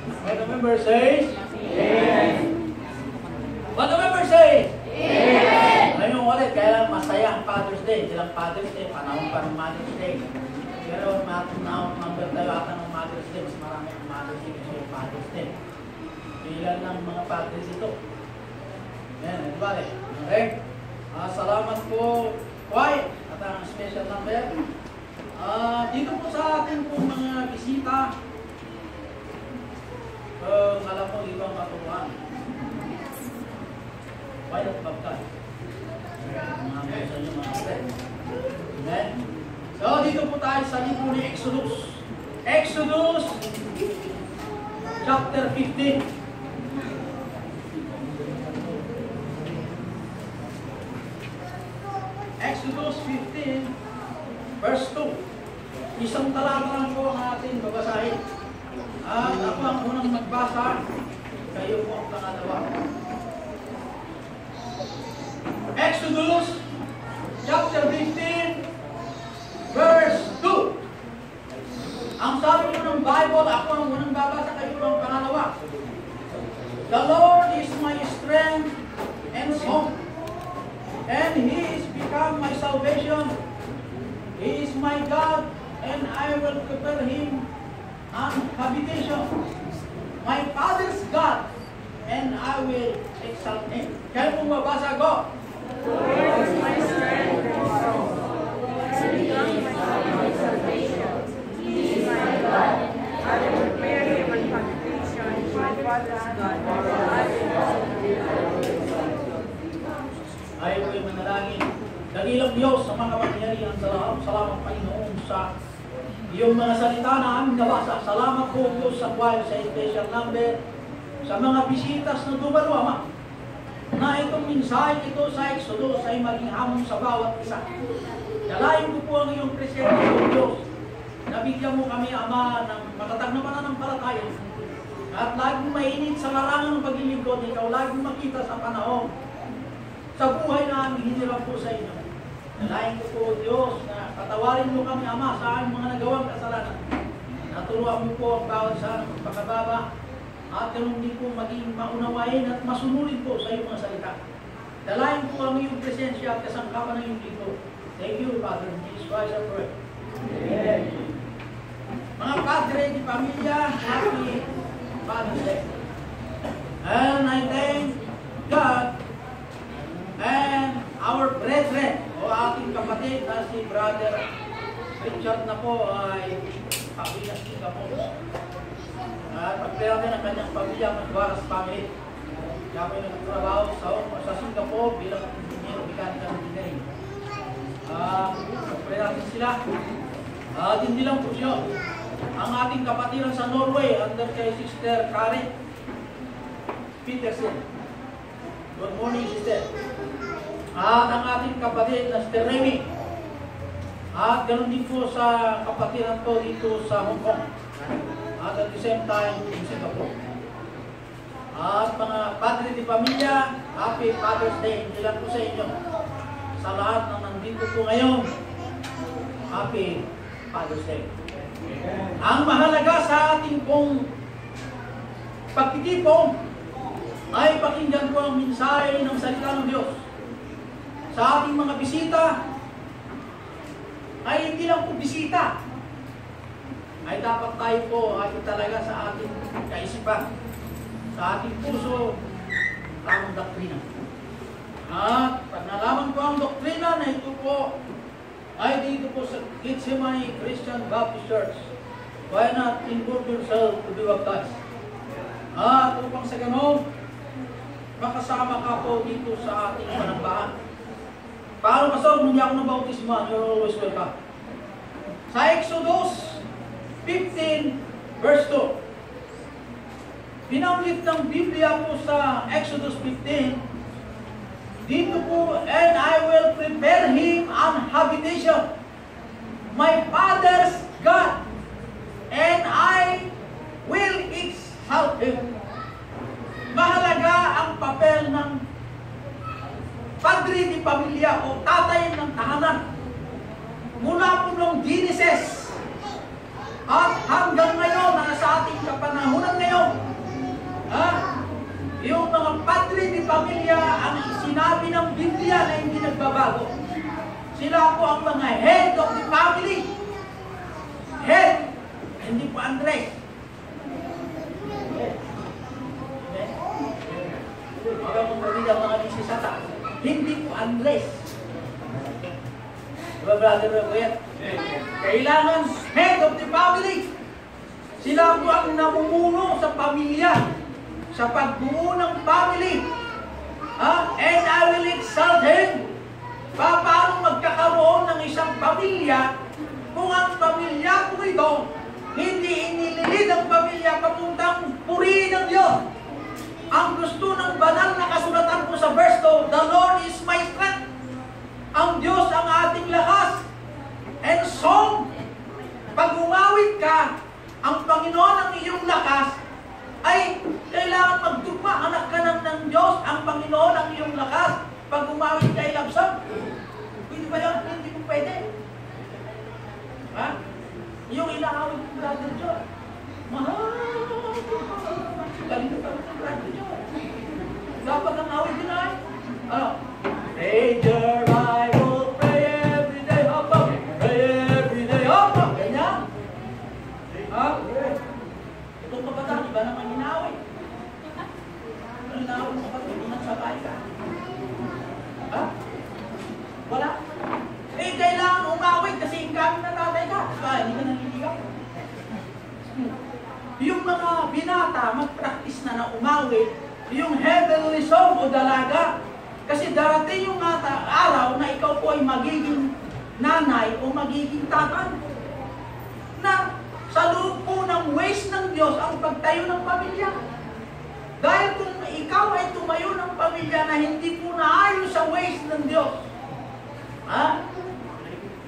When the member says, Amen. What the member says? Amen. Ngayon ulit, kaya masaya ang Father's Day. Silang Father's Day, panahon pa ng Mother's Day. Pero number tayo ata ng Mother's Day, mas marami ang Mother's Day kasi yung Father's Day. Ilan ng mga fathers ito? Yan, di ba eh? Okay? Salamat po, Kway, at ang special number. Dito po sa ating po mga bisita, alam mo, ibang katuruan. Kway at Bagkay. Mga po sa inyo mga friends. Amen? So, dito po tayo sa libro ni Exodus. Exodus chapter 15. Exodus 15, verse 2. Isang talata lang po ang ating babasahin. At ako ang unang magbasa, kayo po ang pangalawa. Exodus chapter 15, verse 2. Ang sabi ko ng Bible, ako ang unang babasa, kayo ang pangalawa. The Lord is my strength and song, and He is become my salvation. He is my God, and I will prepare Him an habitation. My Father's God, and I will exalt Him. Kaya kung mabasa ko, The Lord is my strength and song, and He is my salvation. He is my God. I will prepare Him an habitation. My Father's God, and I will exalt Him. ay ko'y manalangin. Dakilang Diyos sa mga kapangyarihan sa lahat. Salamat Panginoon sa iyong mga salita na aming nabasa. Salamat po Diyos sa choir, sa special number, sa mga bisitas na dumalo, Ama, na itong mensahe ito sa Exodus ay maging hamon sa bawat isa. Dalayan ko po ang iyong presensya, O Diyos. Nabigyan mo kami, Ama, ng matatag na pananampalataya. At laging mainit sa larangan ng paglilingkod, ikaw laging makita sa panahon sa buhay na aming hinirap po sa inyo. Dalayan ko po, Diyos, na patawarin mo kami, Ama, sa aming mga nagawang kasalanan. Naturuan mo po ang bawat sa aming pagkababa at ganun din po maging maunawain at masunurin po sa iyong mga salita. Dalayan po ang iyong presensya at kasangkapan ng iyong dito. Thank you, Father. In Jesus Christ, I pray. Amen. Mga Padre di Pamilya, happy Father's Day. And I thank God and our brethren, o ating kapatid na si Brother Richard na po ay pamilya Singapore. At pagpera din ang kanyang pamilya ng Guaras family. Kaya po nagtrabaho sa Singapore bilang engineer, mechanical engineering. Pagpera din sila. At hindi lang po siya. Ang ating kapatiran sa Norway, under kay Sister Karen Peterson. Good morning, Sister. At ang ating kapatid na Sister Remy. At ganoon din po sa kapatiran ko dito sa Hong Kong. At at the same time in Singapore. At mga padre di pamilya, happy Father's Day. Hindi lang po sa inyo. Sa lahat ng nandito po ngayon, happy Father's Day. Ang mahalaga sa ating pong pagtitipon ay pakinggan po ang mensahe ng salita ng Diyos. Sa ating mga bisita, ay hindi lang po bisita, ay dapat tayo po ay talaga sa ating kaisipan, sa ating puso, tamang doktrina. At pag nalaman ko ang doktrina na ito po ay dito po sa Gethsemane Christian Baptist Church, why not involve yourself to be baptized? At upang sa ganon, makasama ka po dito sa ating panambahan. Paano pastor, hindi ako ng bautismo, you're always welcome. Sa Exodus 15, verse 2. Binanggit ng Biblia po sa Exodus 15, dito po, and I will prepare him an habitation, my father's God, and I will exalt him. Mahalaga ang papel ng padre di pamilya o tatay ng tahanan. Mula po noong Genesis at hanggang ngayon na sa ating kapanahunan ngayon, pamilya ang sinabi ng Biblia na hindi nagbabago. Sila po ang mga head of the family. Head, hindi po Andres. Mga bisisata. Hindi po Andres. Diba, brother Robert? Kailangan head of the family. Sila po ang namumuno sa pamilya, sa pagbuo ng family. And I will exalt him. Paano magkakaroon ng isang pamilya kung ang pamilya po ito hindi inililid ang pamilya papuntang purihin ng Diyos? Ang gusto ng banal na kasulatan po sa verse 2, the Lord is my strength. Ang Diyos ang ating lakas. And so, pag umawit ka, ang Panginoon ang iyong lakas, ay kailangan magtugma. Anak ka ng Diyos, ang Panginoon ang iyong lakas. Pag umawit ka ay labsam. Pwede ba yan? Hindi mo pwede. Ha? Yung inaawit ng Brother John. Mahal. Galing na pala ng Brother John. Dapat ang awit din ay, Major, I will pray every day. Hapa. Pray every day. Hapa. Ganyan. Ha? Itong kabataan, iba naman inaawit. Ano inaawit mo kapag hindi nagsabay ka? Ha? Wala. Kailangan umawit kasi incoming na tatay ka. Hindi ka naniligaw. Yung mga binata, mag-practice na umawit, yung heavenly song o dalaga. Kasi darating yung araw na ikaw po ay magiging nanay o magiging tatay. Na sa loob po ng ways ng Diyos ang pagtayo ng pamilya. Dahil kung ikaw ay tumayo ng pamilya na hindi po naayon sa ways ng Diyos,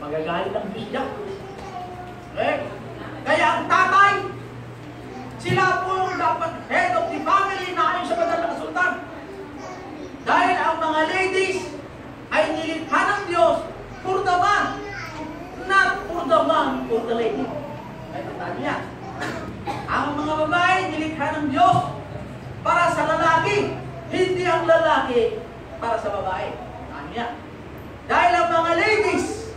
magagalit ang Diyos dyan. Okay? Kaya ang tatay, sila po yung dapat head of the family na ayon sa banal na kasulatan. Dahil ang mga ladies ay nilikha ng Diyos for the man, not for the man, for the lady. Ay, tandaan niya. Ang mga babae nilikha ng Diyos para sa lalaki, hindi ang lalaki para sa babae. Tandaan niya. Dahil ang mga ladies,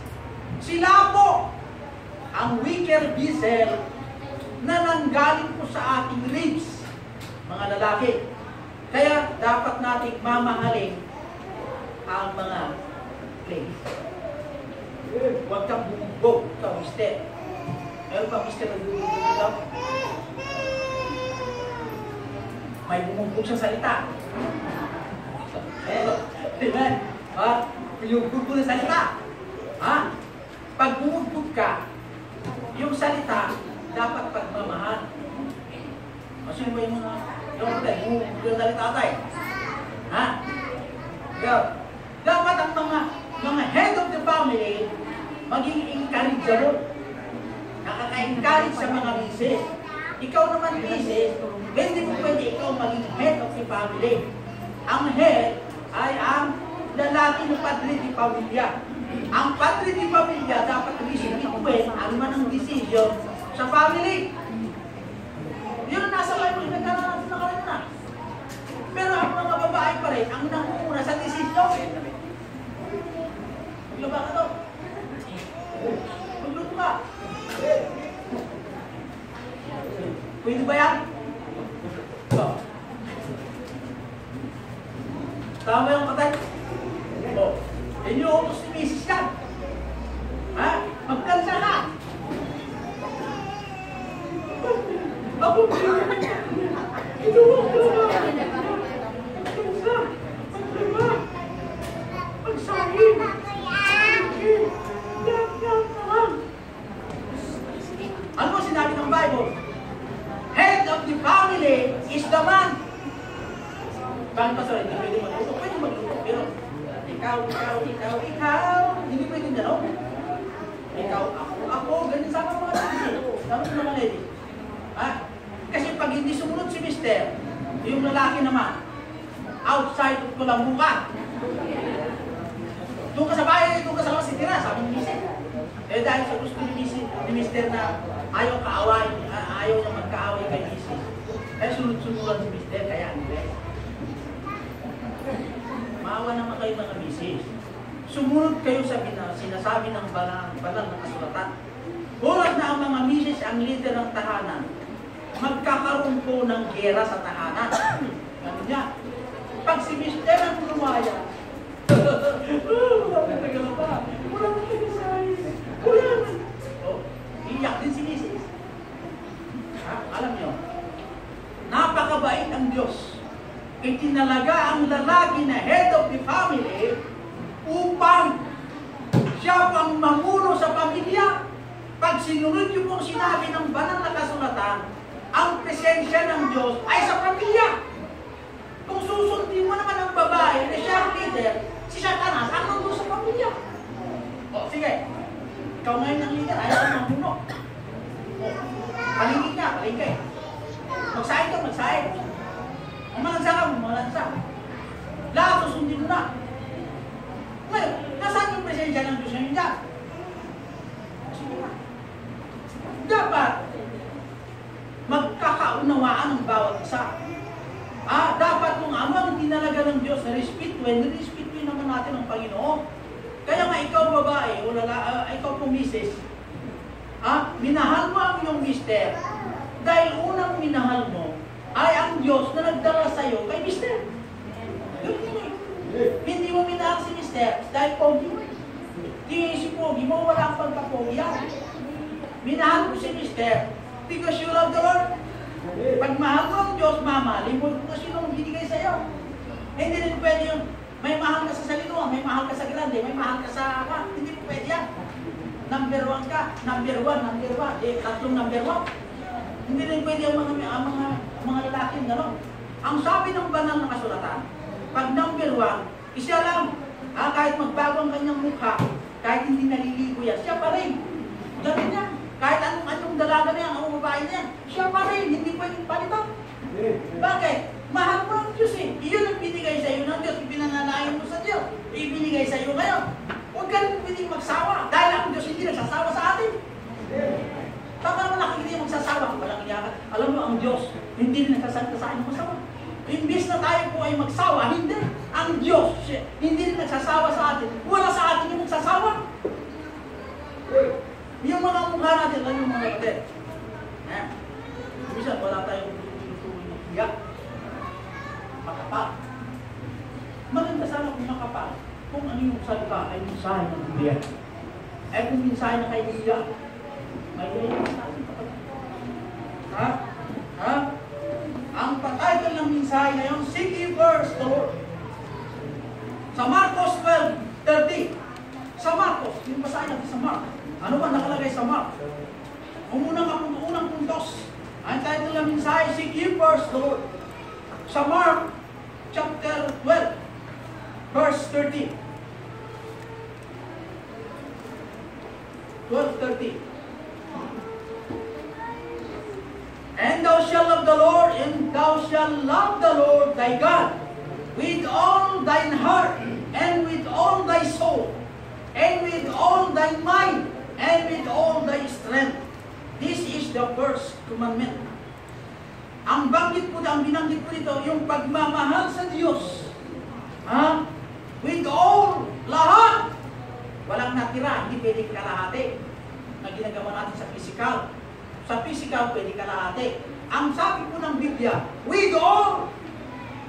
sila po ang weaker vessel na nanggaling po sa ating ribs, mga lalaki. Kaya dapat nating mamahalin ang mga ladies. Huwag kang bumugbog, ikaw, mister. Meron ba mister na bumugbog ikaw? May bumugbog sa salita. Amen. Yung bumugbog na salita. Pag bumugbog ka, yung salita, dapat pagmamahal. Kasi ba yung mga yung salita tayo? Dapat ang mga head of the family maging encourageable. Nakaka-encourage sa mga misis. Ikaw naman misis, hindi mo pwede ikaw maging head of the family. Ang head ay ang lalaki ng padre di pamilya. Ang padre di pamilya dapat rin ano man ang decision sa family. Yun ang nasa Bible, nagkaranas na kayo na. Pero ang mga babae pa rin, ang nangunguna sa decision. Maglaba ka to. Magluto ka. Pwede ba yan? Tama yung katay? Inuutos ni Mrs. yan. Magkalsa ka. Ako ba? Inuutos ka. Magkalsa. Magkalsa. Magsahin. Ano mo sinabi ng Bible? Head of the family is the man. Bakit pa sorry, hindi pwede magluto? Pwede magluto, pero ikaw, hindi pwede gano'n. Ikaw, ako, ganyan sama mga lady. Sama sa mga lady. Kasi pag hindi sumunod si mister, yung lalaki naman, outside ko lang mukha. Doon ka sa bahay, doon ka sa kasi tira, sabi ni mister. Dahil sa gusto ni mister na ayaw kaaway, ayaw niya magkaaway kay mister. Kaya sunod-sunuran si mister, kaya Andres. kayo mga misis. Sumunod kayo sa sinasabi ng banal na kasulatan. Bulag na ang mga misis ang leader ng tahanan, magkakaroon po ng gera sa tahanan. Ano niya? Pag si mister ang lumaya, wala na tagal pa. Wala na tagal sa'yo. Wala na. Oh, iyak din si misis. Alam niyo, napakabait ang Diyos. Itinalaga ang lalaki na head of the family upang siya pang mamuno sa pamilya. Pag sinunod niyo pong sinabi ng banal na kasulatan, ang presensya ng Diyos ay sa pamilya. Kung susundin mo naman ang babae na siya ang leader, si Satanas ang nandun sa pamilya. O, sige. Ikaw ngayon ang leader, ayaw ka mamuno. O, paligid ka, paligid. Magsahid ka, magsahid. Umalansa ka, umalansa. Lahat susundin mo na. Ngayon, nasaan yung presensya ng Diyos ngayon dyan? Sige na. Dapat magkakaunawaan ang bawat isa. Dapat kung ano ang tinalaga ng Diyos na respetuin naman natin ang Panginoon. Kaya nga ikaw babae, o ikaw po misis, minahal mo ang iyong mister dahil unang minahal mo ay ang Diyos na nagdala sa iyo kay mister. Hindi mo minahal si mister dahil pogi. Di si pogi mo, wala ang pagkapogi yan. Minahal mo si mister because you love the Lord. Pag mahal mo ang Diyos, mamahalin mo kung sinong binigay sa iyo. Hindi rin pwede yun. May mahal ka sa salinuan, may mahal ka sa grande, may mahal ka sa hindi po pwede yan. Number 1 ka, number 1. Tatlong number 1. Hindi rin pwede ang mga lalaki gano'n. Ang sabi ng banal na kasulatan, pag number 1, isa lang. Kahit magbago ang kanyang mukha, kahit hindi naliligo yan, siya pa rin. Ganun yan. Kahit anong dalaga na yan, anong babae na yan, siya pa rin. Hindi pwedeng palitan. Bakit? Mahal mo ang Diyos eh. Iyon ang binigay sa iyo ng Diyos. Ipinananayan mo sa Diyos. Ibinigay sa iyo ngayon. Huwag ka rin pwedeng magsawa. Dahil ang Diyos hindi nagsasawa sa atin. Tama naman ako hindi magsasawa. Walang iyakan. Alam mo, ang Diyos hindi rin nagsasalita sa akin magsawa. Imbis na tayo po ay magsawa, hindi. Ang Diyos hindi rin nagsasawa sa atin. Wala sa atin yung magsasawa. Yung mga mukha natin, lang yung mga kapatid. Minsan, wala tayong hiyak. Makapal. Maganda sana kung makapal. Kung ano yung salita ay mensahe ng Biblia. Kung mensahe na kay Biblia, may yung mensahe ng kapatid. Ang patitle ng mensahe na yung Seek ye first the Lord. Sa Marcos 12:30. Sa Marcos, yung basahin natin sa Mark. Ano ba nakalagay sa Mark? Unang puntos. Ang title ng mensahe, Seek ye first the Lord. Sa Mark chapter 12, verse 30. 12:30. And thou shalt love the Lord, and thou shalt love the Lord thy God with all thine heart, and with all thy soul, and with all thy mind, and with all thy strength. This is the first commandment. Ang binanggit po dito, yung pagmamahal sa Diyos. With all, lahat. Walang natira, hindi pwedeng kalahati. Na ginagawa natin sa physical. Sa physical, pwede kalahati. Ang sabi po ng Biblia, with all,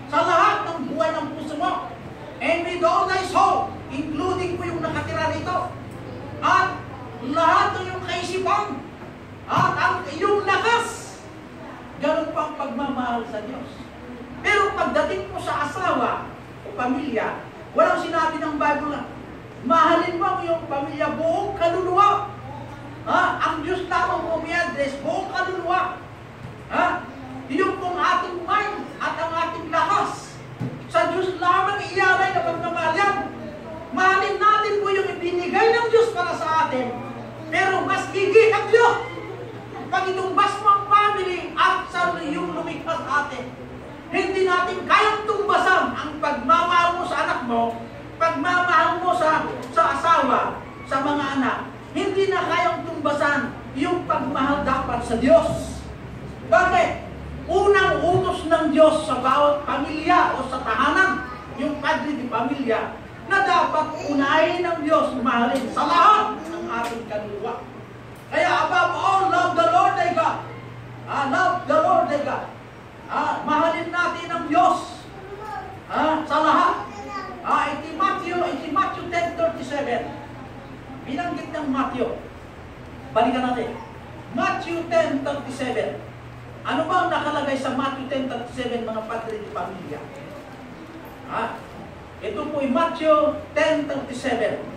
sa lahat ng buhay ng puso mo, and with all thy soul, including po yung nakatira rito, at lahat ng iyong kaisipan, at ang iyong lakas. Ganun po ang pagmamahal sa Diyos. Pero pagdating po sa asawa o pamilya, walang sinabi ng Bible na, mahalin mo ang iyong pamilya buong kaluluwa. Ang Diyos lamang mo may address, buong kaluluwa. Yung pong ating mind at ang ating lakas. Sa Diyos lamang ialay na pagmamahal yan. Mahalin natin po yung ibinigay ng Diyos para sa atin. Pero mas higit ang Diyos. Pag itumbas mo ang family at sa iyong lumikha sa atin, hindi natin kayang tumbasan ang pagmamahal mo sa anak mo, pagmamahal mo sa asawa, sa mga anak. Hindi na kayang tumbasan yung pagmahal dapat sa Diyos. Bakit? Unang utos ng Diyos sa bawat pamilya o sa tahanan, yung padre di pamilya, dapat unahin ng Diyos, mahalin sa lahat ng ating kaluluwa. Kaya above all, love the Lord thy God. Love the Lord thy God. Mahalin natin ang Diyos sa lahat. Iti Matthew 10:37. Binanggit ng Matthew. Balikan natin. Matthew 10:37. Ano ba ang nakalagay sa Matthew 10:37, mga padre de pamilya? Ito po ay Matthew 10:37.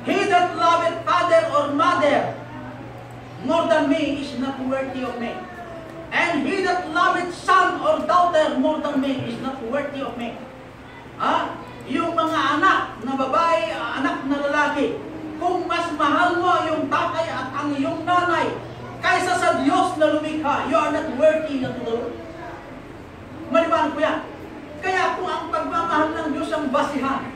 He that loveth father or mother more than me is not worthy of me. And he that loveth son or daughter more than me is not worthy of me. Yung mga anak na babae, anak na lalaki, kung mas mahal mo yung tatay at ang iyong nanay kaysa sa Diyos na lumikha, you are not worthy of the Lord. Maliwanag ko yan. Kaya kung ang pagmamahal ng Diyos ang basihan,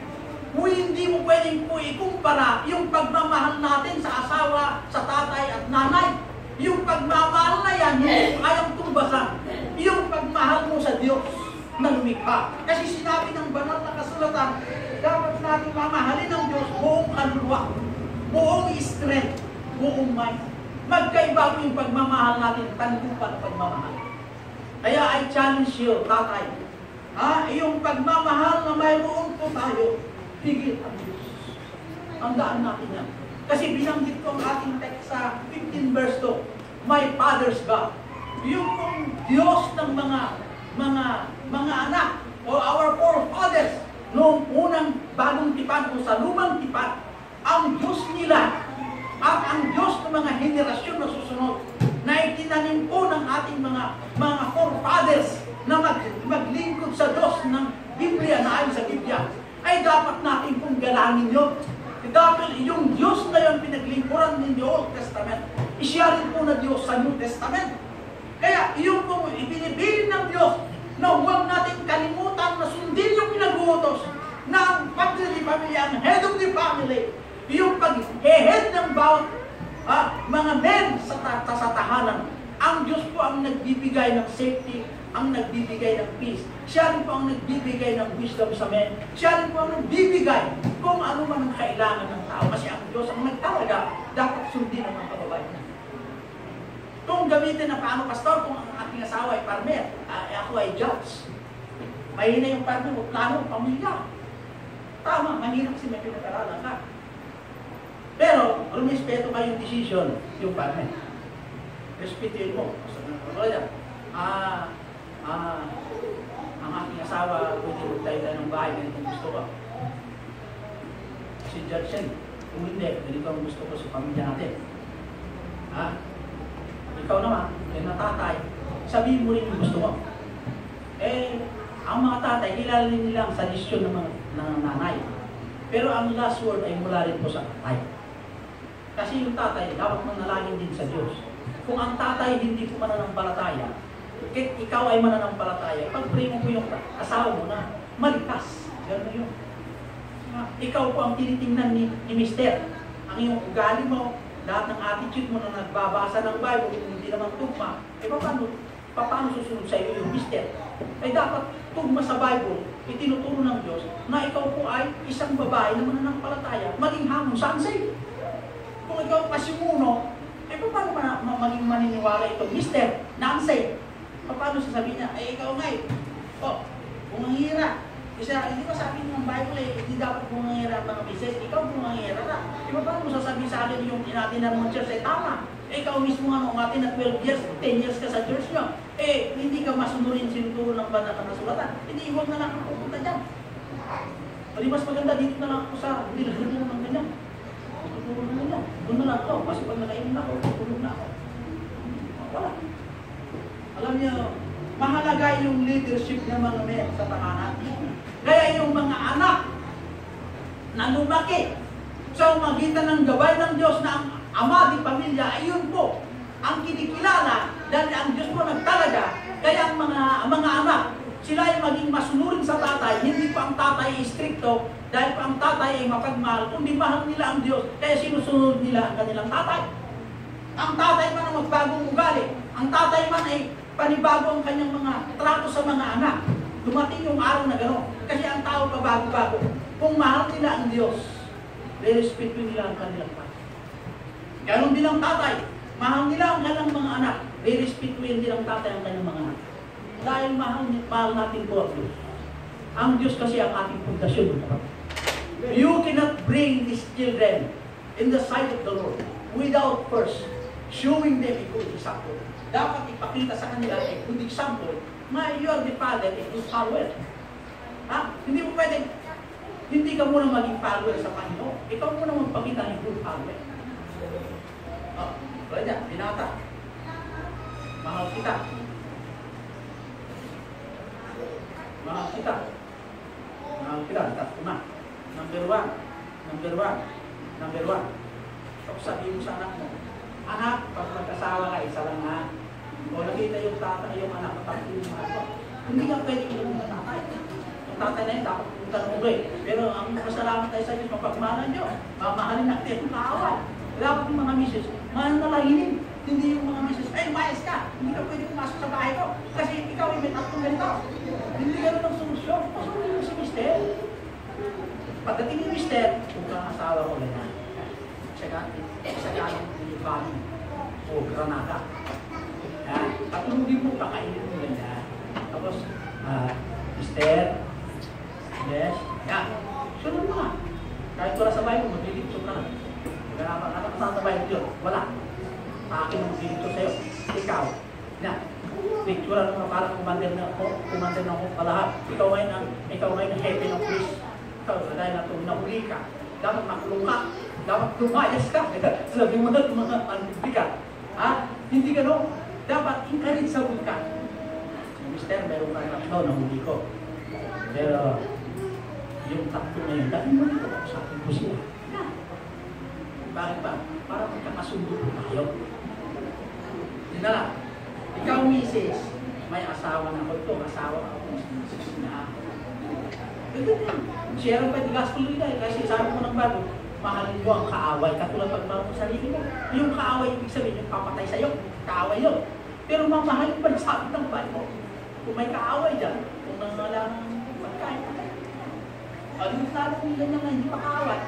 kung hindi mo pwedeng po ikumpara yung pagmamahal natin sa asawa, sa tatay at nanay, yung pagmamahal na yan, hindi mo kayang tumbasan yung pagmahal mo sa Diyos na lumikha. Kasi sinabi ng banal na kasulatan, dapat natin mamahalin ng Diyos buong kaluluwa, buong strength, buong mind. Magkaiba yung pagmamahal natin, tandupan ng pagmamahal. Kaya I challenge you, tatay, yung pagmamahal na mayroon po tayo, higit ang Diyos. Tandaan natin yan. Kasi binanggit ko ang ating text sa 15 verse 2, my Father's God. Yung pong Diyos ng mga anak o our forefathers noong unang bagong tipan o sa lumang tipan, ang Diyos nila at ang Diyos ng mga henerasyon na susunod na itinanim po ng ating mga forefathers na maglingkod sa Diyos ng Biblia na ayon sa Biblia, ay dapat natin pong galangin yun. Dahil yung Diyos na yun pinaglingkuran din yung Old Testament, isya rin po na Diyos sa New Testament. Kaya yung pong ibinibilin ng Diyos na huwag natin kalimutan na sundin yung pinag-uutos na ang padre de pamilya, ang head of the family, yung pag-head ng bawat mga men sa tahanan. Ang Diyos po ang nagbibigay ng safety, ang nagbibigay ng peace. Siya rin po ang nagbibigay ng wisdom sa men. Siya rin po ang nagbibigay kung ano man ang kailangan ng tao. Kasi ang Diyos ang nagtalaga, dapat sundin ang mga kababayan. Kung gamitin na paano, pastor, kung ang aking asawa ay farmer, ako ay judge. Mahina yung farmer, plano, pamilya. Tama, mahina kasi may pinag-aralan ka. Pero, rumispeto ka yung decision, yung farmer. Respetuin mo. Ang aking asawa, pwede magtayo ng bahay, ganito ang gusto ko. Si Judge yan, kung hindi, ganito ang gusto ko sa pamilya natin. Ikaw naman, yung natatay, sabihin mo rin yung gusto mo. Ang mga tatay, kilala rin nila ang sadisyon ng nanay. Pero ang last word ay mula rin po sa tatay. Kasi yung tatay, dapat manalangin din sa Diyos. Kung ang tatay hindi po mananampalataya, kahit ikaw ay mananampalataya, pag-pray mo po yung asawa mo na maligtas. Gano'n yun. Ikaw po ang tinitingnan ni Mister. Ang iyong ugali mo, lahat ng attitude mo na nagbabasa ng Bible, kung hindi naman tugma, paano susunod sa iyo yung Mister? Ay dapat tugma sa Bible, itinuturo ng Diyos na ikaw po ay isang babae na mananampalataya, maging hamon sa ansay. Kung ikaw pasimuno, paano maging maniniwala ito? Mister, na-ansay. Paano sasabihin niya? Ikaw nga bumanghira. Hindi ba sabi ng Bible hindi dapat bumanghira ang mga misis? Ikaw bumanghira na. Paano mo sasabihin sa akin yung tinatinan mong church ay tama? Ikaw mismo nga nung atin na 12 years, 10 years ka sa church nyo. Hindi ka masunurin sinuturo ng banal na kasulatan. Hindi, huwag na lang ako pupunta dyan. Pali mas maganda dito na lang ako sa bilhin na ng ganyan. Tuturo na nila. Doon na lang ako. Kasi pag nakainin ako, tutulog na ako. Wala. Alam niyo, mahalaga yung leadership ng mga men sa tahanan. Kaya yung mga anak na lumaki sa magitan ng gabay ng Diyos na ang ama di pamilya, ayun po ang kinikilala dahil ang Diyos po nagtalaga. Kaya ang mga anak, sila ay maging masunurin sa tatay. Hindi pa ang tatay ay stricto dahil pa ang tatay ay mapagmahal, kundi mahal nila ang Diyos, kaya sinusunod nila ang kanilang tatay. Ang tatay man ang magbagong ugali, ang tatay man ay Panibago ang kanyang mga trato sa mga anak. Dumating yung araw na gano'n. Kasi ang tao pabago-bago. Kung mahal nila ang Diyos, respeto nila ang kanilang pati. Ganon din ang tatay. Mahal nila ang kanilang mga anak. Respetuin din ang tatay ang kanyang mga anak. Dahil mahal natin po ang Diyos. Ang Diyos kasi ang ating pundasyon. You cannot bring these children in the sight of the Lord without first showing them a good example. Dapat ipakita sa kanila a good example na you are the father and you follower. Ha? Hindi mo pwede, hindi ka muna maging follower sa Panginoon. Ikaw muna magpakita ng good follower. Kaya, binata. Mahal kita. Mahal kita. Mahal kita. Una. Number one. Tapos sabihin mo sa anak mo, anak, pag magkasawa ka, isa lang ha. O nakita yung tatay, yung anak, matapos yung mahal mo. Hindi ka pwede yung tatay. Yung tatay na yun, dapat punta ng ugay. Pero ang masalamat tayo sa Diyos, mapagmahalan nyo. Mamahalin natin yung kaaway. Dapat yung mga misis, mahal na lahinin. Hindi yung mga misis, ay, mayas ka. Hindi ka pwede pumasok sa bahay ko. Kasi ikaw ay may tatlong ganito. Hindi ka ng solusyon. Pasunin mo si mister. Pagdating yung mister, kung kang asawa ko ganyan. Saka yung bali o granada. Patulugin mo, pakainin mo ganyan. Tapos, mister, yes, yan. Sunod mo nga. Kahit wala sa bahay mo, maglilipso ka na. Ano sa bahay mo dyan? Wala. Akin ang maglilipso sa'yo. Ikaw. Yan. Picture mo parang kumandir na ako palahat. Ikaw ngayon ang hepe ng police. Ikaw, dahil na nahuli ka. Dapat makulong ka. Dapat lumayas ka. Sabi mo na mga antibi ka. Ha? Hindi gano'n. Dapat encourage sa ka. Mister, meron ka tatlo, nahuli ko. Pero, yung tatlo na yun, dahil mo dito ako sa akin ko sila. Bakit ba? Para magkakasundo ko tayo. Yun na lang. Ikaw, misis, may asawa na ako ito. Asawa ako na ako. Ganyan. Share pa, gastuloy na eh. Kasi sabi mo ng bago, mahalin mo ang kaaway. Katulad pagmahal mo sarili mo. Yung kaaway, ibig sabihin, yung papatay sa'yo. Kaaway yun. Pero mamahalin pa sabi ng bago. Kung may kaaway dyan, kung nangala ng pagkain, ano yung lalo kung ganyan na hindi pa kaaway?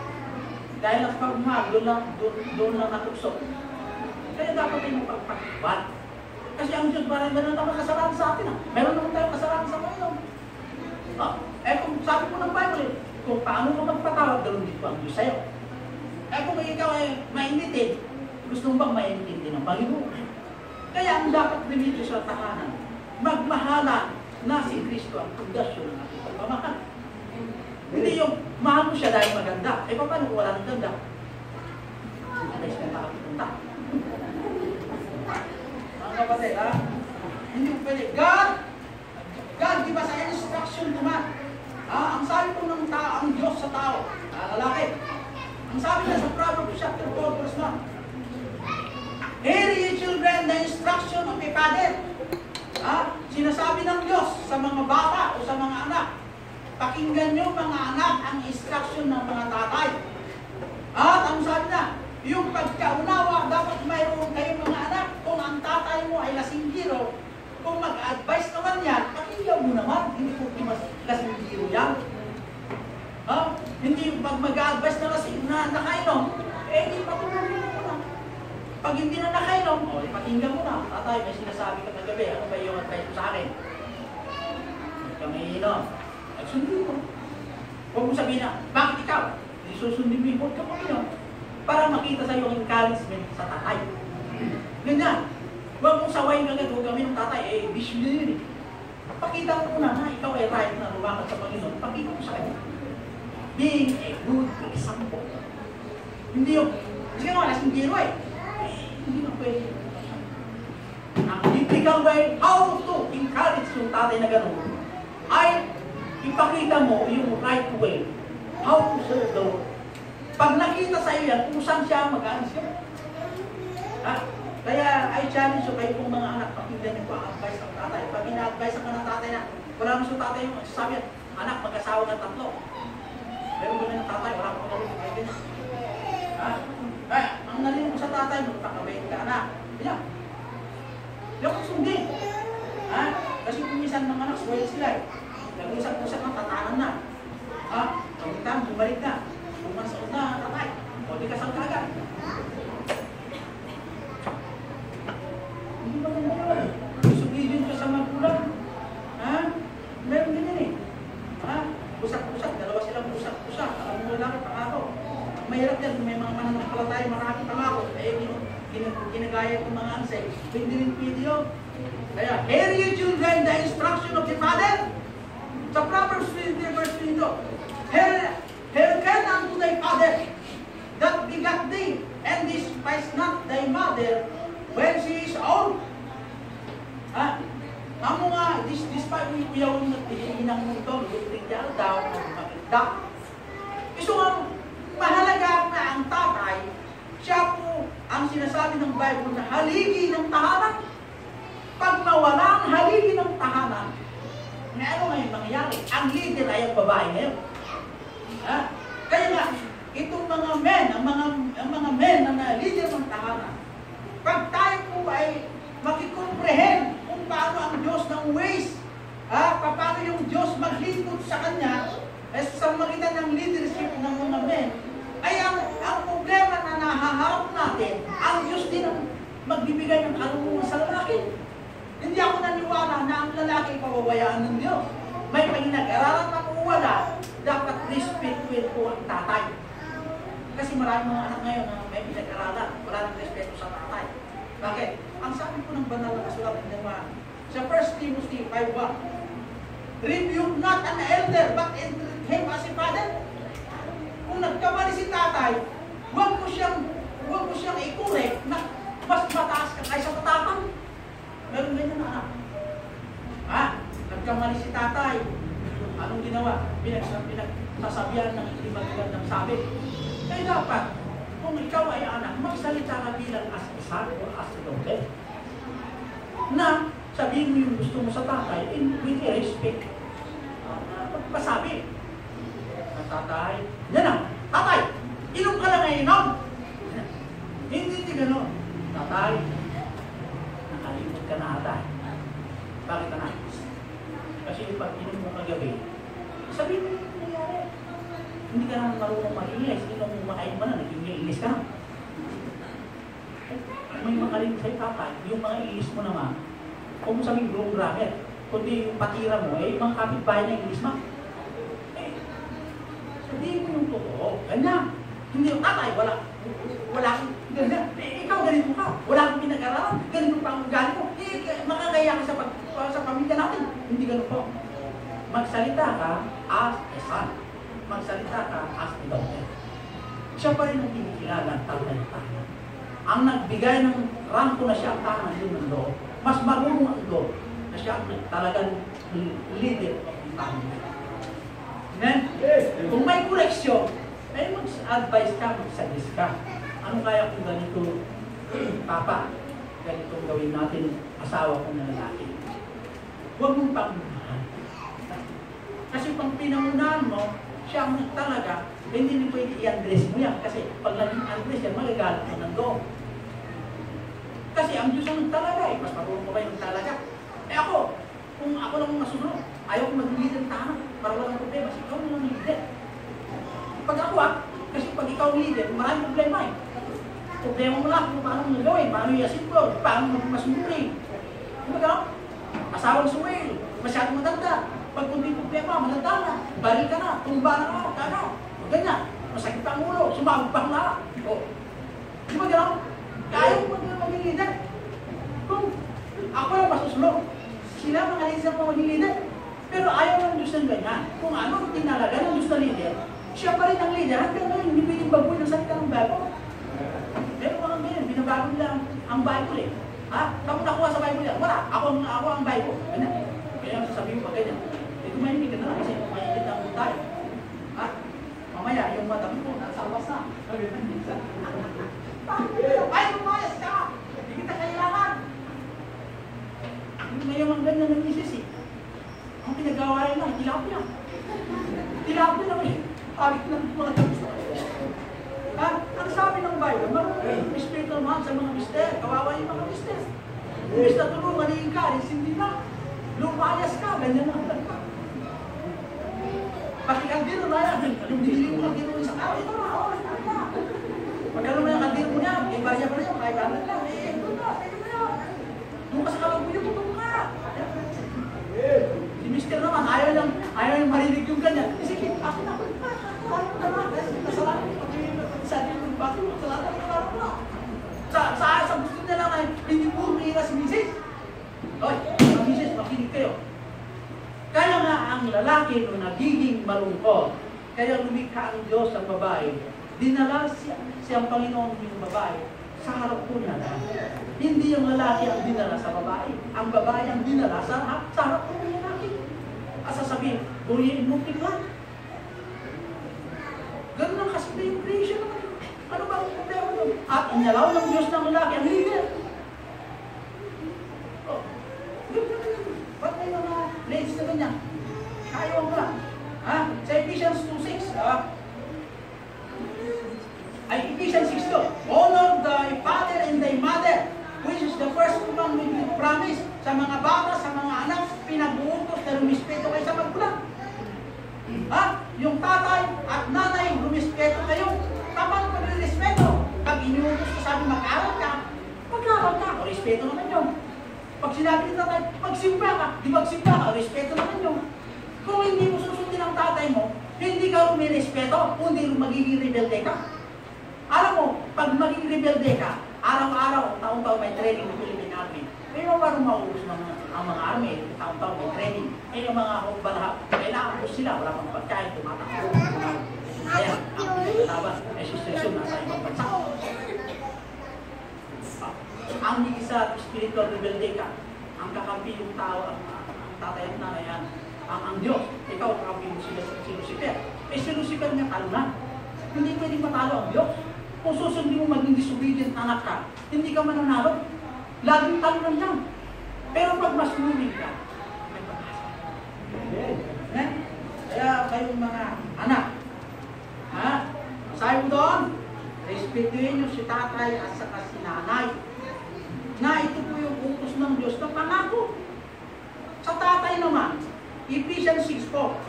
Dahil ang pagmahal, doon lang natusok. Kaya dapat tayo magpagpagbat. Kasi ang Diyos, parang gano'n naman kasalanan sa atin. Meron naman tayong kasalanan sa Panginoon. Kung sabi ko ng Bible, kung paano mo magpatawad, gano'n dito ang Diyos sa'yo. Kung ikaw ay mainitid, gusto mo bang mainitid din ang Panginoon? Kaya ang dapat dito sa tahanan, magmahala na si Kristo ang pundasyon ng ating pagmamahal. Hindi yung mahal mo siya dahil maganda. Paano kung walang ganda? Alis na nakapunta. Mga kapatid, ha? Hindi mo pwede. God, di ba sa instruction naman? Ang sabi po ng tao, ang Diyos sa tao, lalaki. Ang sabi niya sa Proverbs chapter 4, verse 1. Hear ye children the instruction of a father. Sinasabi ng Diyos sa mga bata o sa mga anak, pakinggan nyo mga anak ang instruction ng mga tatay. At ang sabi na, yung pagkaunawa, dapat mayroon kayong mga anak. Kung ang tatay mo ay lasinggiro, kung mag-advise naman yan, pakinggan mo naman. Hindi ko lasinggiro yan. Hindi pag mag-advise na nakainom, hindi patulogin mo muna. Pag hindi na nakainom, pakinggan mo na. Tatay, may sinasabi ka kagabi, ano ba yung advice mo sa akin? Kami inom. Sundin mo. Huwag mo sabihin na, bakit ikaw? Susundin mo yung huwag ka mo yun. Para makita sa iyo ang encouragement sa tatay. Ganyan. Huwag mong sawayin agad, huwag kami ng tatay, bisyo na yun eh. Pakita mo muna na ikaw ay right na lumakad sa Panginoon. Pakita mo sa kanya. Being a good example. Hindi yung, sige mo, lasing biro eh. Hindi na pwede. Ang typical way, how to encourage yung tatay na gano'n, ay ipakita mo yung right way. How to serve the Lord. Pag nakita sa iyo yan, kung saan siya mag-aanis ka. Kaya I challenge you kayo kung mga anak, pakinggan niyo po ang advice ng tatay. Pag ina-advise ka ng tatay na, wala mo sa tatay yung sabi yan, anak, mag-asawa ng tatlo. Meron ba na ng tatay, wala ko narinig kayo din. Ang narinig mo sa tatay, magpakabayin ka, anak. Yan. Yan kong sundin. Ha? Kasi kung minsan mga anak, swell sila eh. Nag-usap-usap na, tatanan na. Ha? Pagkitaan, bumalik na. Pumasok na, tatay. O di kasal ka agad. Hindi ba ganun yun? Disobedient ka sa magulang. Ha? Meron ganyan eh. Ha? Usap-usap, dalawa silang usap-usap. Alam mo lang, pangako. Ang mahirap yan, may mga mananampalataya, maraming pangako. Eh, ginagaya ko mga ansay. Hindi rin pwede yun. Kaya, hear you children the instruction of the Father. Sa Proverbs 20 verse 22. Hearken unto thy father that begat thee, and despise not thy mother when she is old. Ha? Amo nga, despite uyaw na tinang mo ito, lutrigyal daw, magmakita. Iso nga, mahalaga na ang tatay, siya po ang sinasabi ng Bible na haligi ng tahanan. Pag nawala ang haligi ng tahanan, may ano ngayon mangyayari? Ang leader ay ang babae ngayon. Ha? Kaya nga, itong mga men, ang mga men na leader ng tahanan, pag tayo po ay makikomprehend kung paano ang Diyos ng ways, paano yung Diyos maglingkod sa Kanya, sa magitan ng leadership ng mga men, ay ang problema na nahaharap natin, ang Diyos din ang magbibigay ng kalungan sa lalaki. Hindi ako naniwala na ang lalaki pababayaan ng Diyos. May pinag-aralan na kung wala, dapat respetuin po ang tatay. Kasi maraming mga anak ngayon na may pinag-aralan, wala nang respeto sa tatay. Bakit? Ang sabi po ng banal na kasulat ng Diyos, sa 1 Timothy 5:1, rebuke not an elder, but entreat him as a father. Kung nagkamali si tatay, huwag mo siyang i-correct na mas mataas ka kaysa tatapang. Meron ganyan na anak. Nagkamali si tatay. Anong ginawa? Pinagsasabihan ng hindi magandang sabi. Eh dapat, kung ikaw ay anak, magsalita ka bilang as a son o as a daughter. Na sabihin mo yung gusto mo sa tatay, with respect. Magpasabi. Ang tatay, yan na, tatay, inom ka lang ay inom. Hindi gano'n. Tatay, nakalimot ka na ata. Bakit anak? Kasi pag inom mo kagabi, sabihin mo yung nangyari. Hindi ka naman marunong mag-English. Inom mo makain mo na, nag-English ka. May makalimot sa'yo tatay. Yung mga English mo naman, kung mo sabihin wrong grammar, kundi yung patira mo, yung mga kapitbahay na English mo. Sabihin mo yung totoo. Ganyan. Hindi yung tatay, wala kang ganyan. Ikaw ganito ka. Wala kang pinag-aralan. Ganito pa ang ugali mo. Makakaya ka sa pamilya natin. Hindi ganun po. Magsalita ka as a son. Magsalita ka as a daughter. Siya pa rin ang kinikilala ang tayo. Ang nagbigay ng rangko na siya ang tahanan din ng loob. Mas marunong ang loob na siya ang talagang leader of the family. Amen? Kung may koleksyon, ay mag-advise ka, mag-suggest ka. Ano kaya kung ganito, Papa, ganitong gawin natin, asawa ko na lalaki. Huwag mong pangunahan. Kasi pang pinangunahan mo, siya ang talaga, hindi mo pwede i-address mo yan. Kasi pag naging address yan, magagalit mo ng loob. Kasi ang Diyos ang talaga eh. Mas marunong mo ba yung talaga? Eh ako, kung ako lang masunod, ayaw ko mag-leader ng tahanan para walang problema. Kasi ikaw lang leader. Pag ako kasi pag ikaw leader, maraming problema eh. Problema mo lang kung paano mo gawin, paano i-asip ko, paano masumupri. Ano ba? Asawang suwel, masyadong matanda. Pag hindi problema, matanda na, baril ka na, tumba na ka, kano. Ganyan, masakit pa ang ulo, sumabog pa ang lala. Di ba gano'n? Kaya mo maging leader. Kung ako lang masusunod, sila mga leader sa mga leader. Pero ayaw ng Diyos ng ganyan. Kung ano ang tinalaga ng Diyos na leader, siya pa rin ang leader. Hanggang ngayon, hindi pwedeng bagoy ng salita ng Bible. Pero mga ganyan, binabago nila ang Bible eh. Kapag nakuha sa Bible yan, wala. Ako ang Bible. Ganyan. Kaya sasabihin ko ganyan. Ito mahinig ka na lang kasi mahinig na ang tayo. Mamaya, yung mata mo, nasa awas na. Ay, lumayas ka! Hindi kita kailangan. Ngayon ang ganyan ng misis eh. Ang pinagawa rin lang, tilapia. Tilapia lang eh. Arik lang mga tapos. Ang sabi ng Bible, marunong spiritual man sa mga mister. Kawawa yung mga mister. Mister tulungan, iingkaris, hindi na. lumayas ka, ganyan ang ka. Pakikaldiro na yan, yung dili mo kaldiro mo isang araw, ito na, pagkano mo yung kaldiro mo niya, ibaya mo na yan, kahit ano lang, ito na, doon ka sa kalagulyo mo, doon ka. Si Mr. naman, ayaw yung marinig yung ganyan. Sige, ako na, kasalanan ko, sabi ko, bakit mo kasalanan ko? Sa gusto nila lang ay, hindi po umiira si Mrs. Oy, mga Mrs., makinig kayo. Kaya nga ang lalaki nung nagiging malungkot, kaya lumikha ang Diyos sa babae, dinala siyang Panginoon yung babae sa harap po niya. Hindi yung lalaki ang dinala sa babae, ang babae ang dinala sa harap po ng lalaki. Sasabihin, buhiin mo tingnan. Ganun ang kasi yung creation naman. Ano ba ang problema doon? At inalaw ng Diyos ng lalaki ang leader. Oh, ba't may mga ladies na ganyan? Ayaw ka. Ha? Sa Ephesians 2:6, ay Ephesians 6:2. Honor thy father and thy mother, which is the first commandment with promise. Sa mga bata, sa mga anak, pinag-uutos na rumispeto kayo sa magulang. Ha? Yung tatay at nanay, rumispeto kayo. Tamang pag-respeto. Pag inuutos ko sabi, mag-aral ka, o respeto naman yun. Pag sinabi ni tatay, magsimba ka, di magsimba ka, respeto naman yun. Kung hindi mo susundin ang tatay mo, hindi ka rumirespeto, kundi magiging rebelde ka. Alam mo, pag magiging rebelde ka, araw-araw, taong-taong may training ng Philippine Army. Pero paano maubos ang mga army, taong-taong may training? Yung mga balaha, kailangan ko sila, wala pang pagkain, tumatakbo. Kaya, ang pinaglaban, may sistesyon nasa ibang bansa. Ang isa, spiritual rebelde ka, ang kakampi yung tao, ang tatay at nanay, ang Diyos, ikaw kakampi mo si Lucifer. Si Lucifer nga talo na. Hindi pwedeng matalo ang Diyos. Kung susundin mo maging disobedient anak ka, hindi ka mananalo. Laging talo lang yan. Pero pag mas lumig ka, may pag-asa. Kaya kayong mga anak, sabi mo doon, respetuhin nyo si tatay at saka si nanay. Na ito po yung utos ng Diyos na pangako. Sa tatay naman, Ephesians 6 po,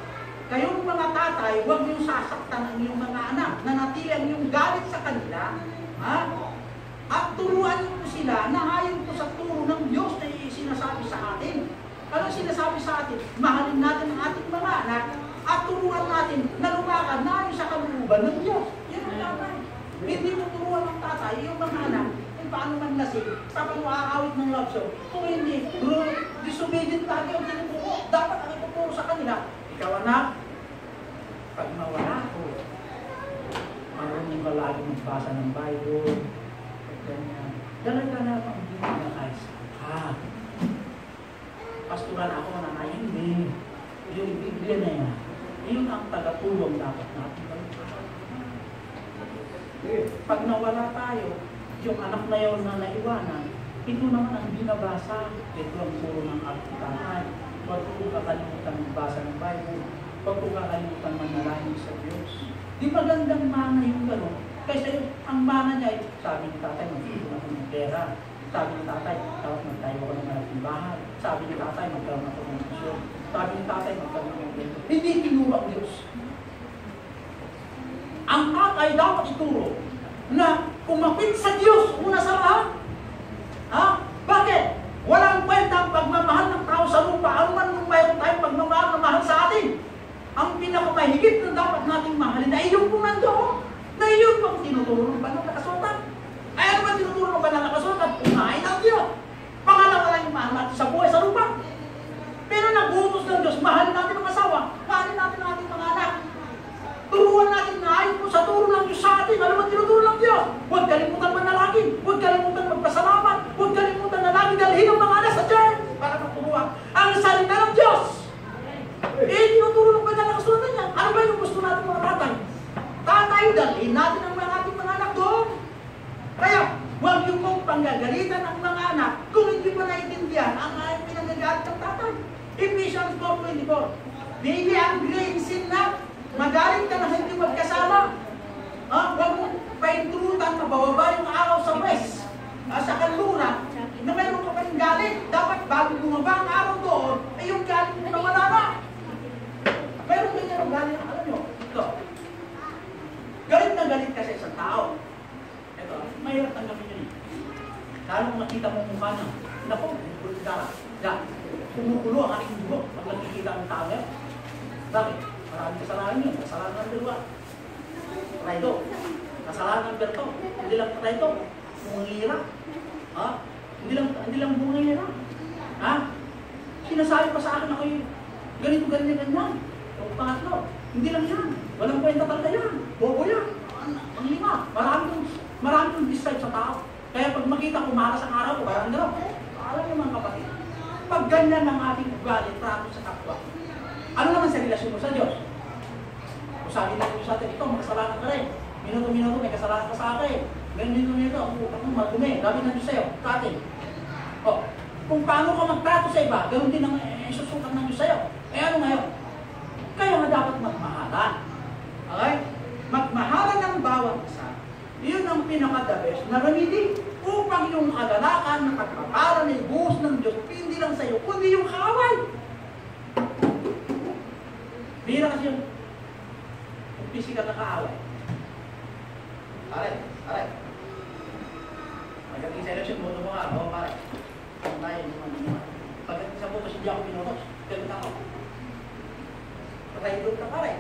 kayong mga tatay, huwag niyong sasaktan ang iyong mga anak, nanatili ang iyong galit sa kanila, at turuan niyo sila na ayon po sa turo ng Diyos na sinasabi sa atin. Ano sinasabi sa atin? Mahalin natin ang ating mga anak at turuan natin na lumakad na ayon sa kalooban ng Diyos. Yan ang tatay. Hindi mo turuan ng tatay, yung mga anak, kung paano man lasing, tapos mo aawit ng love song. Kung hindi, disobedient lagi ang tinuturo. Dapat ang ituturo sa kanila. Ikaw anak, pag mawala ko, marunong ka lagi magbasa ng Bible, ganyan. Dala-dala pang hindi na ayos. Pastoral ako na hindi. Yung Biblia na yan, yun ang tagatulong dapat natin. Pag nawala tayo, yung anak na yun na naiwanan, ito naman ang binabasa. Ito ang puro ng alpitahan. Huwag ko kakalimutan magbasa ng Bible. Huwag ko kakalimutan manalangin sa Diyos. Di magandang mana yung gano'n. Kaysa yung, ang mana niya, sabi ni tatay, mag-ipon ako ng pera. Sabi ni tatay, dapat magtayo ako ng malaking bahay. Sabi ni tatay, magkaroon ako ng misyon. Sabi ni tatay, magkaroon ng misyon. Hindi tinuro ang Diyos. Ang tatay dapat ituro na kumapit sa Diyos una sa lahat. Bakit? Walang kwenta ang pagmamahal ng tao sa lupa. Ano man nung mayroon tayong pagmamahal na mahal sa atin. Ang pinakamahigit na dapat nating mahalin na iyon kung nandoon. Na iyon pang tinuturo ng banal na kasulatan. Ay ano ba tinuturo ng banal na kasulatan? Unahin ang Diyos. Pangalawa lang yung mahal natin sa buhay sa lupa. Pero nag-utos ng Diyos, mahalin natin ang asawa, mahalin natin ang ating mga anak. Turuan natin na ayon po sa turo ng Diyos sa atin. Ano ba tinuturo ng Diyos? Huwag kalimutan manalangin. Huwag kalimutan magpasalamat. Huwag kalimutan na lagi dalhin ang mga anak sa Diyos para maturuan ang salita ng Diyos. Tinuturo ng banal na kasulatan niya. Ano ba yung gusto natin mga tatay? Tatay, dalhin natin ang ating mga anak doon. Kaya, huwag yung mong panggagalitan ang mga anak kung hindi mo naiintindihan ang pinagagalit ng tatay. Ephesians 4:24. Baby, ang grave sin na magalit ka na hindi magkasama. Huwag mo paintrutan, mabababa yung araw sa west, sa kanluran, na meron ka pa rin galit. Dapat bago bumaba ang araw doon, ay Lalo kung makita mo mukha niya, naku, bulgara. Yan, kumukulo ang aking dugo pag nakikita ang tao niya. Bakit? Maraming kasalanan yun. Kasalanan ng dalawa. Traido. Kasalanan ng berto. Hindi lang traido. Bungira. Ha? Hindi lang bungira. Ha? Sinasabi pa sa akin ako yung ganito, ganyan. O pangatlo. Hindi lang yan. Walang kwenta talaga yan. Bobo yan. Ang lima. Marami yung decide sa tao. Kaya pag makita ko malas ang araw ko, parang gano'n. Alam niyo mga kapatid. Pag ganyan ang ating ugali, trato sa kapwa, ano naman sa relasyon mo sa Diyos? Kung sabi na ko sa atin, ito, makasalanan ka rin. Minuto-minuto, may kasalanan ka sa akin. Minuto-minuto, ako magdumi. Gabi na Diyos sa'yo, sa atin. O, kung paano ka magtrato sa iba, ganoon din ang susukan ng Diyos sa'yo. Eh ano ngayon? Kaya nga dapat magmahalan. Okay? Magmahalan ng bawat isa. Iyon ang pinaka-the best na remedy upang yung kagalakan ng pagpaparan ay buhos ng Diyos, hindi lang sa'yo, kundi yung kaaway. Bira kasi yung physical na kaaway. Pare. Pagdating sa election, boto mo nga, o pare. Ang tayo, pagdating sa boto, hindi ako pinutos. Ganun ako. Patay doon ka pare.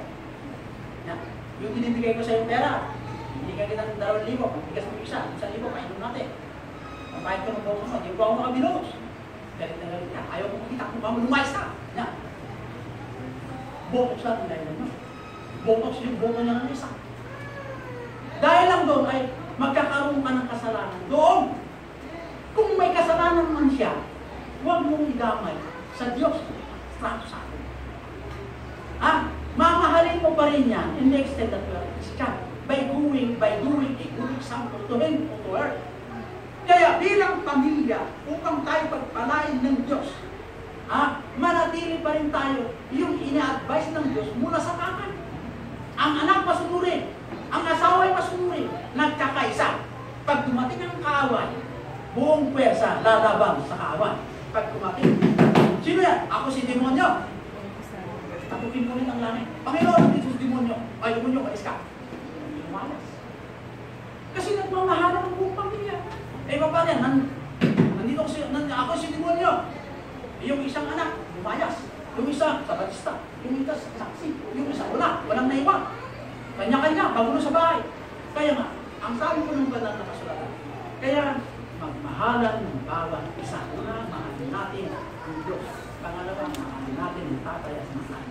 Yung binibigay ko sa yung pera, hindi ka kita ng 2,000, pagbigas mo 1,000, painom natin. Ang kahit ko ng boto mo, hindi ko ako makabinutos. Galit na galit ka, ayaw ko makita kung ba mo lumayas ka. Botox lang ang dahil naman. Botox yung boto niya ng isa. Dahil lang doon ay magkakaroon ka ng kasalanan. Doon, kung may kasalanan man siya, huwag mong idamay sa Diyos. Trato sa akin. Mamahalin mo pa rin yan in the extent that you are Christian by doing a good example to him or to her. Kaya bilang pamilya, upang tayo pagpalain ng Diyos, manatili pa rin tayo yung ina-advise ng Diyos mula sa tatay. Ang anak masunurin, ang asawa ay masunurin, nagkakaisa. Pag dumating ang kaaway, buong pwersa lalabang sa kaaway. Pag dumating, sino yan? Ako si demonyo. Tapukin mo rin ang langit. Panginoon, dito si demonyo. Ay, demonyo, kalis ka. Lumalas. Kasi nagmamahalan ng buong pamilya. Eh, paano yan? Nandito ako si demonyo. Yung isang anak, lumayas. Yung isa, sa batista. Yung isa, saksi. Yung isa, walang naiwan. Kanya-kanya, bagulo sa bahay. Kaya nga, ang sabi ko ng banal na kasulatan, kaya magmahalan ng bawat isa. Una, mahalin natin ang Diyos. Pangalawa, mahalin natin ang tatay at nanay.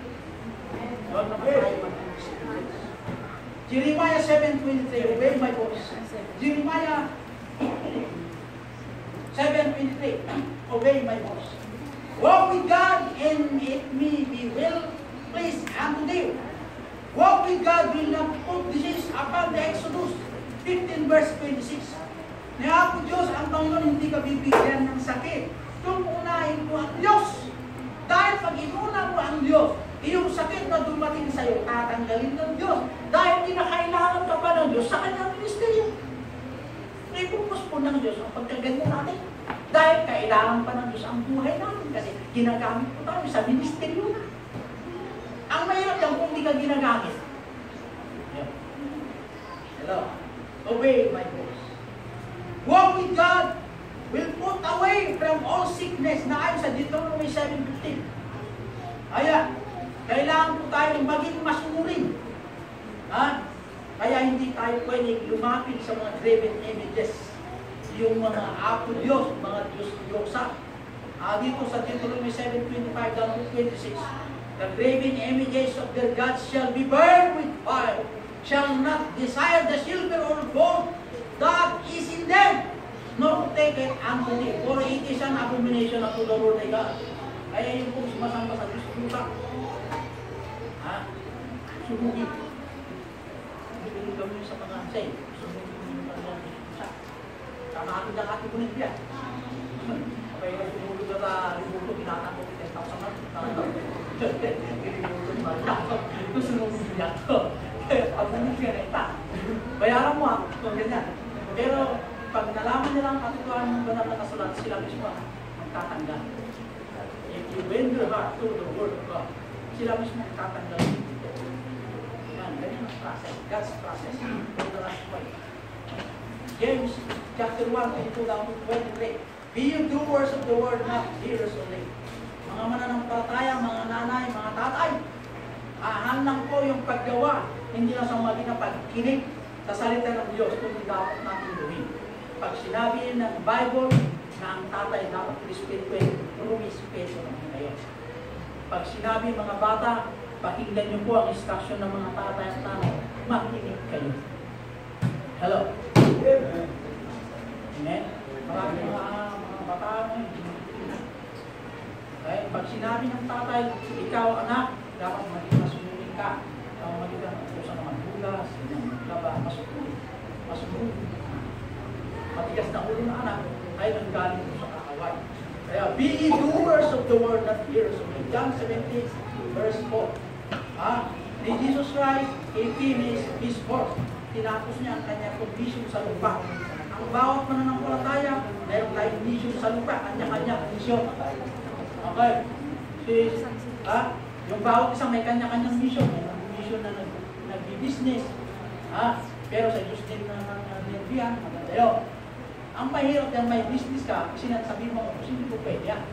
Doon na tayo mag-experience. Jeremiah 7:23, obey my voice. Jeremiah 7:23, obey my voice. Walk with God, and it may be well pleased unto thee. Walk with God will not put disease upon the Exodus 15 verse 26. Na ako Diyos, ang Panginoon, hindi ka bibigyan ng sakit. Kung unahin mo ang Diyos. Dahil pag inuna mo ang Diyos, iyong sakit na dumating sa iyo, tatanggalin ng Diyos. Dahil kinakailangan ka pa ng Diyos sa kanyang ministeryo. Ipupos po ng Diyos ang pagkaganyan natin. Dahil kailangan pa ng Diyos ang buhay natin kasi ginagamit po tayo sa ministeryo na. Ang mahirap yan kung hindi ka ginagamit. Hello? Obey my voice. Walk with God will put away from all sickness na ayon sa Deuteronomy 7:15. Kaya, kailangan po tayo maging masunurin. Kaya hindi tayo pwedeng lumapit sa mga graven images. Yung mga apo Diyos, mga Diyos-Diyosa. Dito sa Deuteronomy 7:25 down to 26. The graven images of their gods shall be burned with fire, shall not desire the silver or gold that is in them, nor take it unto thee, for it is an abomination unto the Lord thy God. Kaya yung kung sumasamba sa Diyos, sumugin. Hindi gawin sa mga say, sumugin yung mga Diyos. Tama akin lang ating punit yan. Kaya yung sumugin na sa libuto, binatang ko 10,000 na. Ito sumugin yan. Pag namin siya na ita, bayaran mo ganyan. Pero pag nalaman nila ang katotohanan ng banal na kasulat, sila mismo magtatanggal. If you bend your heart to the word of God, sila mismo magtatanggal. Yan, ganyan ang process. God's process. For the last point. James chapter 1, 22 down to 23. Be you doers of the word, not hearers only. Mga mananampalataya, mga nanay, mga tatay, ahan lang po yung paggawa, hindi lang sa maging na pagkinig sa salita ng Diyos kung dapat natin gawin. Pag sinabi ng Bible na ang tatay dapat rumispeto naman kayo. Pag sinabi mga bata, pakinggan niyo po ang instruction ng mga tatay at nanay, makinig kayo. Hello? Amen? Maraming mga bata ngayon. Okay? Pag sinabi ng tatay, ikaw anak, dapat maging masunurin ka. Ikaw maging kung sa mga bulas, masunurin. Matigas na ulo ng anak ay nanggaling mo sa kaaway. Kaya, be ye doers of the word, not hearers only. John 17, verse 4. Ni Jesus Christ, he finished his work. Tinapos niya ang kanyang condition sa lupa. Ang bawat mananampalataya, mayroon tayong mission sa lupa, kanya-kanya mission. Okay? Yung bawat isang may kanya-kanyang mission. May mission na nag-business. Pero sa Diyos din na nirbihan, maganda. Ang mahirap yan, may business ka, sinasabi mo, hindi ko pwede yan.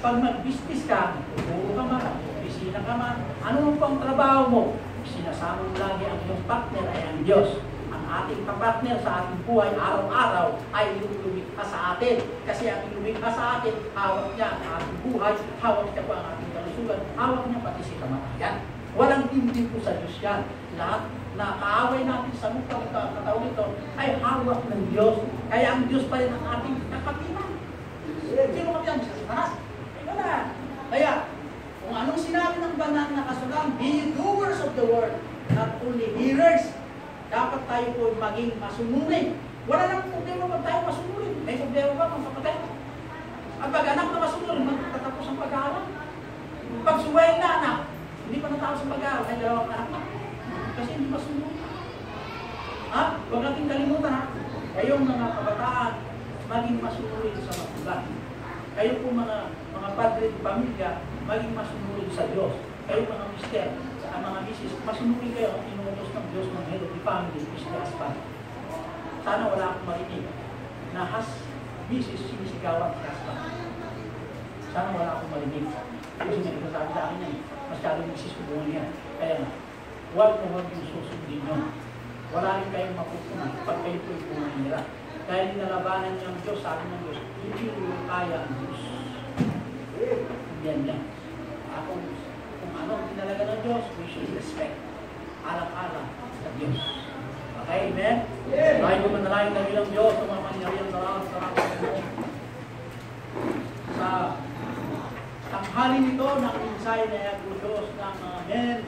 Pag mag-business ka, puro ka man, opisina ka man, ano pang trabaho mo? Sinasama mo lagi ang iyong partner ay ang Diyos. Ang ating kapartner sa ating buhay, araw-araw, ay lumikha sa atin. Kasi ang lumikha sa atin, hawak niya ang ating buhay, hawak niya pa ang ating kalusugan, hawak niya pati si kamatayan. Walang tintin po sa Diyos yan. Lahat na kaaway natin sa mukhang katawag ito ay hawak ng Diyos. Kaya ang Diyos pa rin ang ating kakapitan. Sino kami ang Satanas? Wala. Kaya, kung anong sinabi ng banal na kasulatan, be doers of the word, not only hearers, dapat tayo po maging masunurin. Wala nang problema pag tayo masunurin. May problema ba kung kapatid? Ang pag-anak na masunurin, magtatapos ang pag-aaral. Pag suwayin na anak, hindi pa natapos ang pag-aaral, ay dalawang anak na. Kasi hindi masunurin. Huwag natin kalimutan kayong mga kabataan, maging masunurin sa magulang. Kayo po mga padre de pamilya, maging masunurin sa Diyos. Kayo mga mister, sa mga misis, masunurin kayo ang inuutos ng Diyos ng head of the family, Mr. Husband. Sana wala akong marinig na misis sinisigawan si husband. Sana wala akong marinig. Kasi may nagsasabi sa akin yan, masyadong misis ko buwan yan. Kaya nga, huwag yung susundin nyo. Wala rin kayong mapupunan pag kayo po yung pumanira. Dahil nalabanan niyo ang Diyos, sabi ng Diyos, hindi mo kaya ang Diyos. Yan. Kung ano ang tinalaga ng Diyos, we should respect. Alam-alam sa Diyos. Okay, amen? Tayo po manalangin na bilang Diyos, ang mga mangyarihan sa tanghali nito ng insay na yago Diyos ng amen.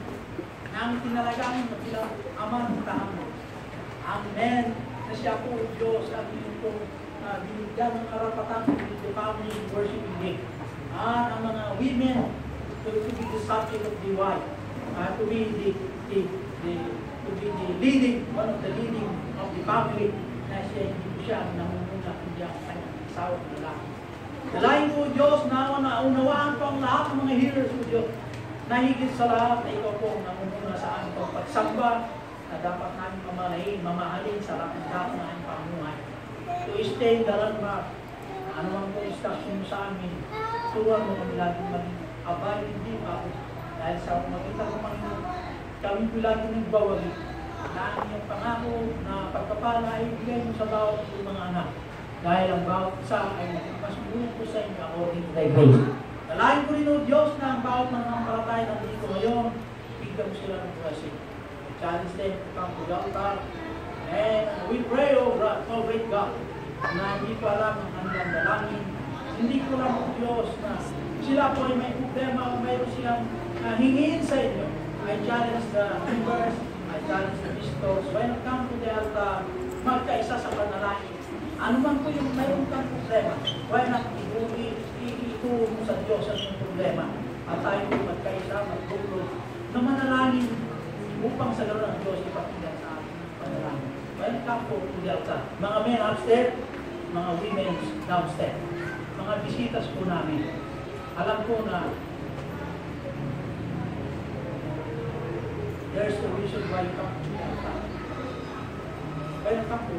Nang tinalagaan na bilang Ama ng Tahan. Amen. Na siya po Diyos ang inyong binigyan ng karapatan to family worshiping day. At ang mga women to be the subject of the wife, to be the leading, one of the leading of the family, na siya hindi po siya ang namumuna kundi ang kanyang asawa ng lalaki. Dalahin po Diyos na naunawaan po ang lahat ng mga hearers po Diyos. Nahigit sa lahat na ikaw po ang namumuna sa aming pagsamba na dapat namin mamahalin sa lahat ng aming pamuhay. To stay in the landmark, ano man po instruction mo sa amin, turuan mo kami laging maging abay, hindi pa ako. Dahil sa makita ko Panginoon, kami po laging nagbawali na ang iyong pangako na pagpapala ay ibigay mo sa bawat mga anak. Dahil ang bawat isa ay magpasunurin po sa inyo according to thy grace. Dalahin ko rin o Diyos na ang bawat mananampalataya na dito ngayon, bigyan mo sila ng blessing. Challenge them to come to the altar. And we pray, oh great God, na hindi ko alam ang kanilang dalangin. Hindi ko lang ang Diyos na sila po ay may problema o mayroon silang hingin sa inyo. I challenge the members, I challenge the visitors. When it comes to the altar, magkaisa sa panalangin. Ano man po yung mayroon kang problema, why not ituro mo sa Diyos ang yung problema. At tayo po magkaisa, magtulog na manalangin upang sa gano'n ang Diyos ipakinggan sa ating panalangin. When it comes to the altar, mga men upstairs, mga women downstairs, mga bisitas po namin, alam ko na there's a reason why you come to the altar. When it comes to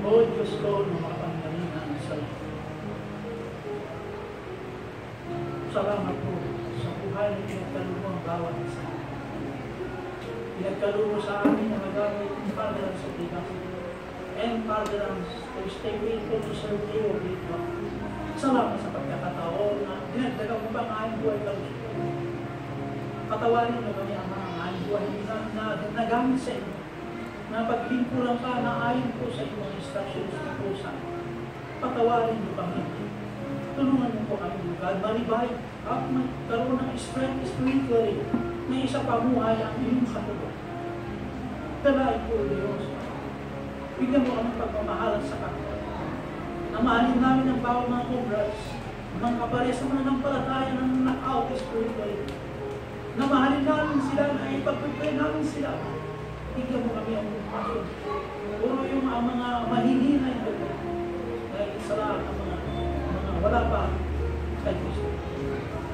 O Diyos ko, na makapangalingan sa lahat. Salamat po sa buhay na pinagkaloob mo ang bawat isa. Pinagkaloob mo sa amin na magamit ang pardon sa tigang and pardon to stay faithful to serve you, O God. Salamat sa pagkakataon na dinagdagan mo ba ang aming buhay kalusugan. Patawarin mo kami ang mga aming buhay na nagamit sa inyo. Na paglingkuran ka na ayon po sa inyong instructions na po sa patawarin mo kami. Tulungan mo po kami, God, malibay at magkaroon ng strength spiritually na isa pamuhay ang iyong katulad. Dalain po, Diyos. Bigyan mo kami pagmamahalan sa kapwa. Namahalin namin ang bawat mga congrats, mga kapares sa mga nampalataya ng knock-out spiritually. Namahalin namin sila na ipagpipray namin sila. Bigyan mo kami ang compassion. Puro yung mga mahihina ito. Dahil sa lahat ng mga wala pa kay Kristo.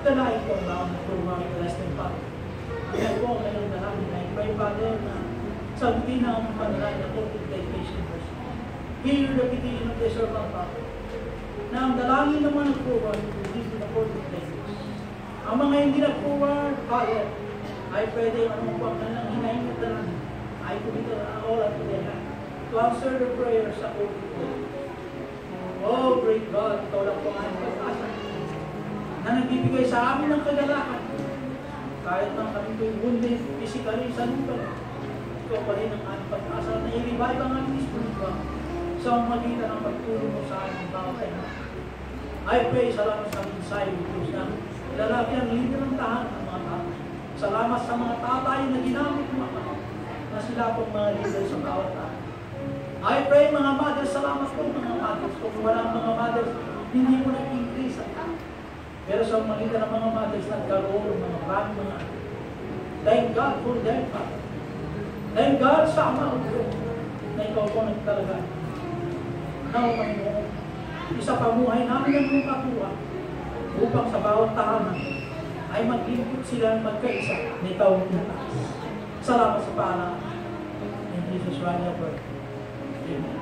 Dalain ko ang lahat ng mga blessed Father. Ang po ang ngayon na namin na i-pray, Father, na sagutin na ang panalay na total dedication person. Hear the petition of the servant, Father. Na ang dalangin naman nag-forward, hindi na-forward dedication. Ang mga hindi nag-forward, Father, ay pwede anong po ang kanilang hinahin at dalangin. I commit all unto their hand to answer the prayers sa Holy God. Oh, great God, ikaw lang po ang pag-asa na nagbibigay sa amin ng kagalakan. Kahit nang kami ko'y wounded, physically, sa lupa, ikaw pa rin ang aming pag-asa na i-revive ang aming spiritual sa magitan ng pagtulong mo sa aming bawat tayo. I pray, salamat sa aming side, Diyos na lalaki ang leader ng tahanan ng mga tatay. Salamat sa mga tatay na ginamit mo na sila pong mga leader sa bawat tayo. I pray, mga mothers, salamat po mga mothers. Kung walang mga mothers, hindi mo nag-increase ang tao. Pero sa magitan ng mga mothers, nagkaroon ng mga maraming mga anak. Thank God for them, Father. Thank God sa Ama o Diyos na ikaw po nagtalaga. Now, Panginoon, isa pamuhay namin ang mga katuwa upang sa bawat tahanan ay mag-input sila magkaisa na ikaw ang pinataas. Salamat sa pala. In Jesus' name, I pray. Amen.